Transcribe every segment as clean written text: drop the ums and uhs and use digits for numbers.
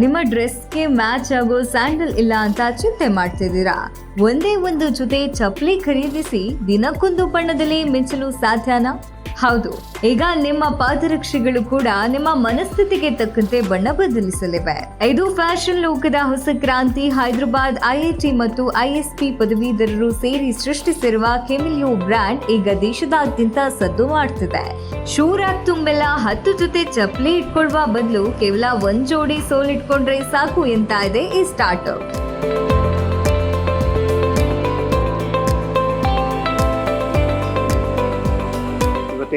ನಿಮ್ಮ ಡ್ರೆಸ್ಗೆ ಮ್ಯಾಚ್ ಆಗೋ ಸ್ಯಾಂಡಲ್ ಇಲ್ಲ ಅಂತ ಚಿಂತೆ ಮಾಡ್ತಿದ್ದೀರಾ? ಒಂದೇ ಒಂದು ಜೊತೆ ಚಪ್ಪಲಿ ಖರೀದಿಸಿ ದಿನಕ್ಕೊಂದು ಬಣ್ಣದಲ್ಲಿ ಮಿಂಚಲು ಸಾಧ್ಯನಾ? ಹೌದು, ಈಗ ನಿಮ್ಮ ಪಾದರಕ್ಷೆಗಳು ಕೂಡ ನಿಮ್ಮ ಮನಸ್ಥಿತಿಗೆ ತಕ್ಕಂತೆ ಬಣ್ಣ ಬದಲಿಸಲಿವೆ. ಇದು ಫ್ಯಾಷನ್ ಲೋಕದ ಹೊಸ ಕ್ರಾಂತಿ. ಹೈದರಾಬಾದ್ ಐಐಟಿ ಮತ್ತು ಐಎಸ್ಪಿ ಪದವೀಧರರು ಸೇರಿ ಸೃಷ್ಟಿಸಿರುವ ಕೆಮಿಲಿಯೋ ಬ್ರ್ಯಾಂಡ್ ಈಗ ದೇಶದಾದ್ಯಂತ ಸದ್ದು ಮಾಡ್ತಿದೆ. ಶೂ ರ್ಯಾಕ್ ತುಂಬೆಲ್ಲ 10 ಜೊತೆ ಚಪ್ಪಲಿ ಇಟ್ಕೊಳ್ಳುವ ಬದಲು ಕೇವಲ 1 ಜೋಡಿ ಸೋಲ್ ಇಟ್ಕೊಂಡ್ರೆ ಸಾಕು ಎಂತ ಇದೆ ಈ ಸ್ಟಾರ್ಟ್ಅಪ್.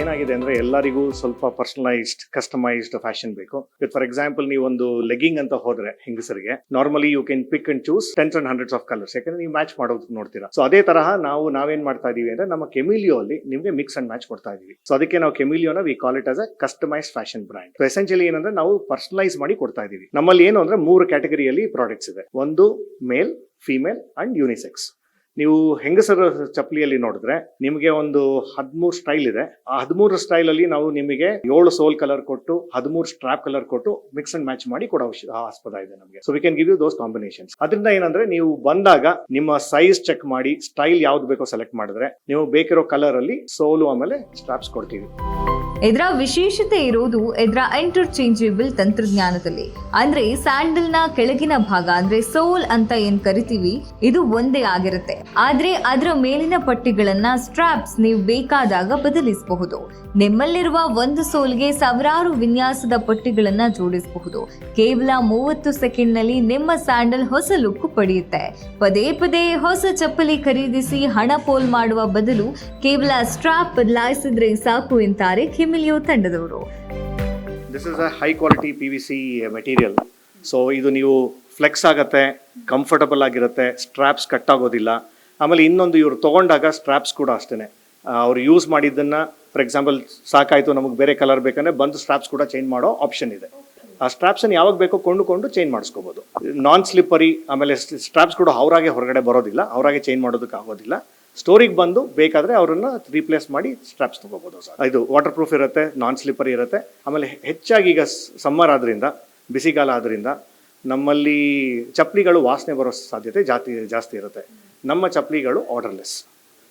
ಏನಾಗಿದೆ ಅಂದ್ರೆ ಎಲ್ಲರಿಗೂ ಸ್ವಲ್ಪ ಪರ್ಸನಲೈಸ್ಡ್ ಕಸ್ಟಮೈಸ್ಡ್ ಫ್ಯಾಷನ್ ಬೇಕು. ಫಾರ್ ಎಕ್ಸಾಂಪಲ್, ನೀವು ಒಂದು ಲೆಗ್ಗಿಂಗ್ ಅಂತ ಹೋದ್ರೆ ಹೆಂಗಸರಿಗೆ normally you can pick and choose tens and hundreds of colours, ಯಾಕಂದ್ರೆ ನೀವು ಮ್ಯಾಚ್ ಮಾಡೋದು ನೋಡ್ತೀರಾ. ಸೊ ಅದೇ ತರಹ ನಾವೇನ್ ಮಾಡ್ತಾ ಇದೀವಿ ಅಂದ್ರೆ ನಮ್ಮ ಕೆಮಿಲಿಯೋ ಅಲ್ಲಿ ನಿಮ್ಗೆ ಮಿಕ್ಸ್ ಅಂಡ್ ಮ್ಯಾಚ್ ಕೊಡ್ತಾ ಇದೀವಿ. ಸೊ ಅದಕ್ಕೆ ನಾವು ಕೆಮಿಲಿಯೋನ we call it as a customized fashion brand. So essentially ಏನಂದ್ರೆ ನಾವು ಪರ್ಸನಲೈಸ್ ಮಾಡಿ ಕೊಡ್ತಾ ಇದೀವಿ. ನಮ್ಮಲ್ಲಿ ಏನು ಅಂದ್ರೆ 3 ಕ್ಯಾಟಗರಿಯಲ್ಲಿ ಪ್ರಾಡಕ್ಟ್ಸ್ ಇದೆ. ಒಂದು ಮೇಲ್, ಫಿಮೇಲ್ ಅಂಡ್ ಯೂನಿಸೆಕ್ಸ್. ನೀವು ಹೆಂಗಸರ ಚಪ್ಪಲಿಯಲ್ಲಿ ನೋಡಿದ್ರೆ ನಿಮಗೆ ಒಂದು 13 ಸ್ಟೈಲ್ ಇದೆ. ಆ 13 ಸ್ಟೈಲ್ ಅಲ್ಲಿ ನಾವು ನಿಮಗೆ 7 ಸೋಲ್ ಕಲರ್ ಕೊಟ್ಟು 13 ಸ್ಟ್ರಾಪ್ ಕಲರ್ ಕೊಟ್ಟು ಮಿಕ್ಸ್ ಅಂಡ್ ಮ್ಯಾಚ್ ಮಾಡಿ ಕೊಡೋ ಆಸ್ಪದ ಇದೆ ನಮಗೆ. So we can give you those combinations. ಅದರಿಂದ ಏನಂದ್ರೆ ನೀವು ಬಂದಾಗ ನಿಮ್ಮ ಸೈಜ್ ಚೆಕ್ ಮಾಡಿ ಸ್ಟೈಲ್ ಯಾವ್ದು ಬೇಕೋ ಸೆಲೆಕ್ಟ್ ಮಾಡಿದ್ರೆ ನೀವು ಬೇಕಿರೋ ಕಲರ್ ಅಲ್ಲಿ ಸೋಲು ಆಮೇಲೆ ಸ್ಟ್ರಾಪ್ಸ್ ಕೊಡ್ತೀವಿ. ಇದರ ವಿಶೇಷತೆ ಇರೋದು ಇದರ ಇಂಟರ್ಚೇಂಜಬಲ್ ತಂತ್ರಜ್ಞಾನದಲ್ಲಿ. ಅಂದ್ರೆ ಸ್ಯಾಂಡಲ್ ನ ಕೆಳಗಿನ ಭಾಗ ಅಂದ್ರೆ ಸೋಲ್ ಅಂತ ಏನ್ ಕರಿತೀವಿ, ಇದು ಒಂದೇ ಆಗಿರುತ್ತೆ. ಆದ್ರೆ ಅದರ ಮೇಲಿನ ಪಟ್ಟಿಗಳನ್ನ ಸ್ಟ್ರಾಪ್ಸ್ ನೀವು ಬೇಕಾದಾಗ ಬದಲಿಸಬಹುದು. ನಿಮ್ಮಲ್ಲಿರುವ ಒಂದು ಸೋಲ್ಗೆ ಸಾವಿರಾರು ವಿನ್ಯಾಸದ ಪಟ್ಟಿಗಳನ್ನ ಜೋಡಿಸಬಹುದು. ಕೇವಲ 30 ಸೆಕೆಂಡ್ ನಲ್ಲಿ ನಿಮ್ಮ ಸ್ಯಾಂಡಲ್ ಹೊಸ ಲುಕ್ ಪಡೆಯುತ್ತೆ. ಪದೇ ಪದೇ ಹೊಸ ಚಪ್ಪಲಿ ಖರೀದಿಸಿ ಹಣ ಪೋಲ್ ಮಾಡುವ ಬದಲು ಕೇವಲ ಸ್ಟ್ರಾಪ್ ಬದಲಾಯಿಸಿದ್ರೆ ಸಾಕು ಎಂತಾರೆ ಕೆಮಿಲಿಯೋ ತಂಡದವರು. This is a high quality PVC material. So ಇದು ನೀವು ಫ್ಲೆಕ್ಸ್ ಆಗತ್ತೆ, ಕಂಫರ್ಟಬಲ್ ಆಗಿರುತ್ತೆ, ಸ್ಟ್ರಾಪ್ಸ್ ಕಟ್ ಆಗೋದಿಲ್ಲ. ಆಮೇಲೆ ಇನ್ನೊಂದು, ಇವರು ತಗೊಂಡಾಗ ಸ್ಟ್ರಾಪ್ಸ್ ಕೂಡ ಅಷ್ಟೇ ಅವ್ರು ಯೂಸ್ ಮಾಡಿದ್ದನ್ನ, ಫಾರ್ ಎಕ್ಸಾಂಪಲ್ ಸಾಕಾಯ್ತು ನಮಗೆ ಬೇರೆ ಕಲರ್ ಬೇಕಂದ್ರೆ ಬಂದು ಸ್ಟ್ರಾಪ್ಸ್ ಕೂಡ ಚೇಂಜ್ ಮಾಡೋ ಆಪ್ಷನ್ ಇದೆ. ಆ ಸ್ಟ್ರಾಪ್ಸನ್ನು ಯಾವಾಗ ಬೇಕೋ ಕೊಂಡುಕೊಂಡು ಚೇಂಜ್ ಮಾಡಿಸ್ಕೋಬಹುದು. ನಾನ್ ಸ್ಲಿಪ್ಪರಿ. ಆಮೇಲೆ ಸ್ಟ್ರಾಪ್ಸ್ ಕೂಡ ಅವರಾಗೆ ಹೊರಗಡೆ ಬರೋದಿಲ್ಲ, ಅವರಾಗೆ ಚೇಂಜ್ ಮಾಡೋದಕ್ಕೆ ಆಗೋದಿಲ್ಲ. ಸ್ಟೋರಿಗೆ ಬಂದು ಬೇಕಾದ್ರೆ ಅವ್ರನ್ನ ರೀಪ್ಲೇಸ್ ಮಾಡಿ ಸ್ಟ್ರಾಪ್ಸ್ ತಗೋಬಹುದು. ಇದು ವಾಟರ್ ಪ್ರೂಫ್ ಇರುತ್ತೆ, ನಾನ್ ಸ್ಲಿಪ್ಪರಿ ಇರುತ್ತೆ. ಆಮೇಲೆ ಹೆಚ್ಚಾಗಿ ಈಗ ಸಮ್ಮರ್ ಆದ್ರಿಂದ, ಬಿಸಿಗಾಲ ಆದ್ರಿಂದ ನಮ್ಮಲ್ಲಿ ಚಪ್ಪಲಿಗಳು ವಾಸನೆ ಬರೋ ಸಾಧ್ಯತೆ ಜಾಸ್ತಿ ಇರುತ್ತೆ. ನಮ್ಮ ಚಪ್ಪಲಿಗಳು ಆರ್ಡರ್ಲೆಸ್,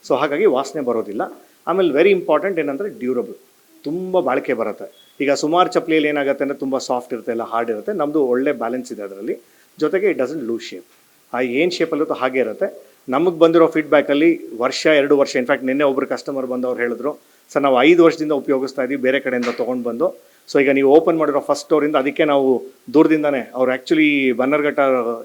ಸೊ ಹಾಗಾಗಿ ವಾಸನೆ ಬರೋದಿಲ್ಲ. ಆಮೇಲೆ ವೆರಿ ಇಂಪಾರ್ಟೆಂಟ್ ಏನಂದರೆ ಡ್ಯೂರಬಲ್, ತುಂಬ ಬಾಳಿಕೆ ಬರುತ್ತೆ. ಈಗ ಸುಮಾರು ಚಪ್ಪಲಿಯಲ್ಲಿ ಏನಾಗುತ್ತೆ ಅಂದರೆ ತುಂಬ ಸಾಫ್ಟ್ ಇರುತ್ತೆ, ಎಲ್ಲ ಹಾರ್ಡ್ ಇರುತ್ತೆ. ನಮ್ಮದು ಒಳ್ಳೆ ಬ್ಯಾಲೆನ್ಸ್ ಇದೆ ಅದರಲ್ಲಿ. ಜೊತೆಗೆ ಇಟ್ ಡಸಂಟ್ ಲೂಸ್ ಶೇಪ್. ಏನು ಶೇಪಲ್ಲಿರುತ್ತೋ ಹಾಗೆ ಇರುತ್ತೆ. ನಮಗೆ ಬಂದಿರೋ ಫೀಡ್ಬ್ಯಾಕಲ್ಲಿ 1-2 ವರ್ಷ, ಇನ್ಫ್ಯಾಕ್ಟ್ ನಿನ್ನೆ ಒಬ್ಬರು ಕಸ್ಟಮರ್ ಬಂದವ್ರು ಹೇಳಿದ್ರು, ಸರ್ ನಾವು 5 ವರ್ಷದಿಂದ ಉಪಯೋಗಿಸ್ತಾ ಇದ್ದೀವಿ, ಬೇರೆ ಕಡೆಯಿಂದ ತೊಗೊಂಡು ಬಂದು. ಸೊ ಈಗ ನೀವು ಓಪನ್ ಮಾಡಿರೋ ಫಸ್ಟ್ ಸ್ಟೋರಿಂದ, ಅದಕ್ಕೆ ನಾವು ದೂರದಿಂದಾನೆ, ಅವ್ರು ಆ್ಯಕ್ಚುಲಿ ಬನ್ನರ್ಘಟ್ಟ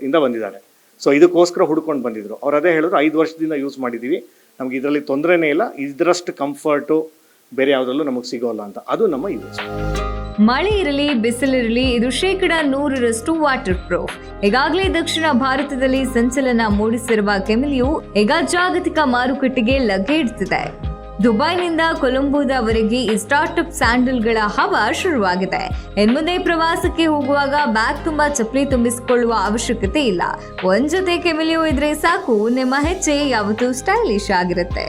ಇಂದ ಬಂದಿದ್ದಾರೆ. ಸೊ ಇದಕ್ಕೋಸ್ಕರ ಹುಡ್ಕೊಂಡು ಬಂದಿದ್ರು. ಅವ್ರು ಅದೇ ಹೇಳಿದ್ರು, 5 ವರ್ಷದಿಂದ ಯೂಸ್ ಮಾಡಿದ್ದೀವಿ, ನಮ್ಗೆ ಇದರಲ್ಲಿ ತೊಂದರೆನೇ ಇಲ್ಲ, ಇದರಷ್ಟು ಕಂಫರ್ಟು ಬೇರೆ ಯಾವುದರಲ್ಲೂ ನಮಗೆ ಸಿಗೋಲ್ಲ ಅಂತ. ಅದು ನಮ್ಮ ಯೂಸ್. ಮಳೆ ಇರಲಿ ಬಿಸಿಲಿರಲಿ ಇದು 100% ವಾಟರ್ ಪ್ರೂಫ್. ಈಗಾಗಲೇ ದಕ್ಷಿಣ ಭಾರತದಲ್ಲಿ ಸಂಚಲನ ಮೂಡಿಸಿರುವ ಕೆಮಿಲಿಯೋ ಈಗ ಜಾಗತಿಕ ಮಾರುಕಟ್ಟೆಗೆ ಲಗ್ಗೆ ಇಡ್ತಿದೆ. ದುಬೈನಿಂದ ಕೊಲಂಬೋದವರೆಗೆ ಈ ಸ್ಟಾರ್ಟ್ಅಪ್ ಸ್ಯಾಂಡಲ್ಗಳ ಹವಾ ಶುರುವಾಗಿದೆ. ಇನ್ಮುಂದೆ ಪ್ರವಾಸಕ್ಕೆ ಹೋಗುವಾಗ ಬ್ಯಾಗ್ ತುಂಬಾ ಚಪ್ಪಲಿ ತುಂಬಿಸಿಕೊಳ್ಳುವ ಅವಶ್ಯಕತೆ ಇಲ್ಲ. ಒಂದ್ ಜೊತೆ ಕೆಮಿಲಿಯೋ ಇದ್ರೆ ಸಾಕು, ನಿಮ್ಮ ಹೆಜ್ಜೆ ಯಾವತ್ತೂ ಸ್ಟೈಲಿಶ್ ಆಗಿರುತ್ತೆ.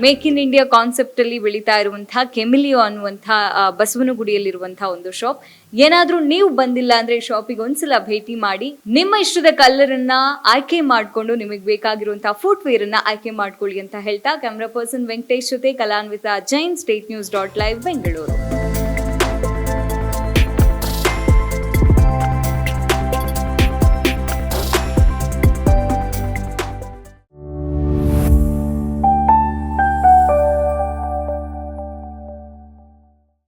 ಮೇಕ್ ಇನ್ ಇಂಡಿಯಾ ಕಾನ್ಸೆಪ್ಟ್ ಅಲ್ಲಿ ಬೆಳೀತಾ ಇರುವಂತಹ ಕೆಮಿಲಿಯೋ ಅನ್ನುವಂತಹ ಬಸವನಗುಡಿಯಲ್ಲಿರುವಂತಹ ಒಂದು ಶಾಪ್. ಏನಾದ್ರೂ ನೀವು ಬಂದಿಲ್ಲ ಅಂದ್ರೆ ಶಾಪಿಗೆ ಒಂದ್ಸಲ ಭೇಟಿ ಮಾಡಿ ನಿಮ್ಮ ಇಷ್ಟದ ಕಲರ್ ಅನ್ನ ಆಯ್ಕೆ ಮಾಡ್ಕೊಂಡು ನಿಮಗೆ ಬೇಕಾಗಿರುವಂತಹ ಫುಟ್ವೇರ್ ಅನ್ನ ಆಯ್ಕೆ ಮಾಡ್ಕೊಳ್ಳಿ ಅಂತ ಹೇಳ್ತಾ ಕ್ಯಾಮ್ರಾ ಪರ್ಸನ್ ವೆಂಕಟೇಶ್ ಜೊತೆ Kalanvita Jain, State News .live Bengaluru.